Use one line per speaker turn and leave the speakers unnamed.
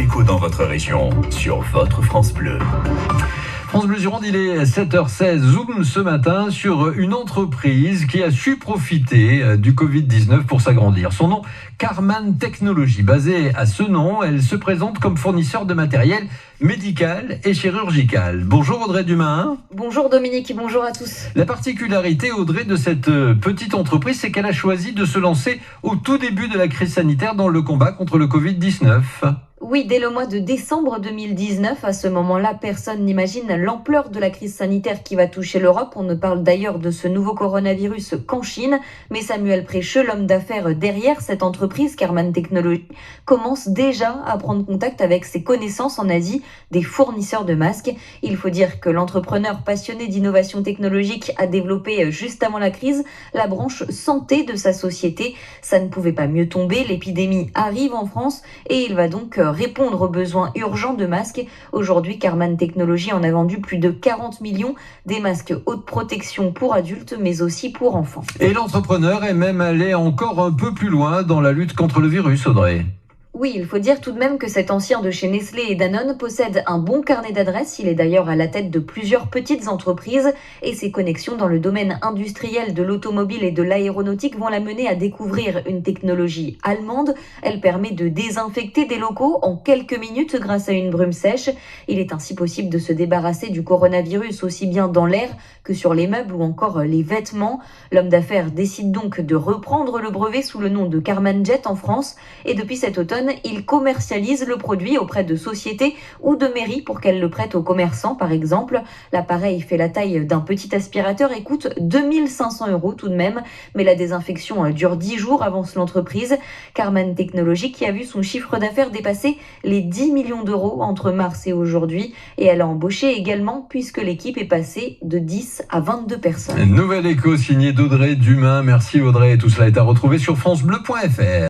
l'écho dans votre région sur votre France Bleu.
France Bleu Gironde, il est 7h16. Zoom ce matin sur une entreprise qui a su profiter du Covid-19 pour s'agrandir. Son nom, Carman Technologies. Basée à Senon, elle se présente comme fournisseur de matériel médical et chirurgical. Bonjour Audrey Dumain.
Bonjour Dominique, bonjour à tous.
La particularité, Audrey, de cette petite entreprise, c'est qu'elle a choisi de se lancer au tout début de la crise sanitaire dans le combat contre le Covid-19.
Oui, dès le mois de décembre 2019, à ce moment-là, personne n'imagine l'ampleur de la crise sanitaire qui va toucher l'Europe. On ne parle d'ailleurs de ce nouveau coronavirus qu'en Chine. Mais Samuel Précheux, l'homme d'affaires derrière cette entreprise, Carman Technologies, commence déjà à prendre contact avec ses connaissances en Asie, des fournisseurs de masques. Il faut dire que l'entrepreneur passionné d'innovation technologique a développé juste avant la crise la branche santé de sa société. Ça ne pouvait pas mieux tomber, l'épidémie arrive en France et il va donc répondre aux besoins urgents de masques. Aujourd'hui, Carman Technologies en a vendu plus de 40 millions, des masques haute protection pour adultes, mais aussi pour enfants.
Et l'entrepreneur est même allé encore un peu plus loin dans la lutte contre le virus, Audrey.
Oui, il faut dire tout de même que cet ancien de chez Nestlé et Danone possède un bon carnet d'adresses. Il est d'ailleurs à la tête de plusieurs petites entreprises et ses connexions dans le domaine industriel de l'automobile et de l'aéronautique vont l'amener à découvrir une technologie allemande. Elle permet de désinfecter des locaux en quelques minutes grâce à une brume sèche. Il est ainsi possible de se débarrasser du coronavirus aussi bien dans l'air que sur les meubles ou encore les vêtements. L'homme d'affaires décide donc de reprendre le brevet sous le nom de Carman Jet en France et depuis cet automne, il commercialise le produit auprès de sociétés ou de mairies pour qu'elles le prêtent aux commerçants, par exemple. L'appareil fait la taille d'un petit aspirateur et coûte 2 500 € tout de même. Mais la désinfection dure 10 jours, avance l'entreprise. Carman Technologies qui a vu son chiffre d'affaires dépasser les 10 millions d'euros entre mars et aujourd'hui. Et elle a embauché également puisque l'équipe est passée de 10 à 22 personnes.
Nouvelle écho signée d'Audrey Dumain. Merci Audrey. Tout cela est à retrouver sur francebleu.fr.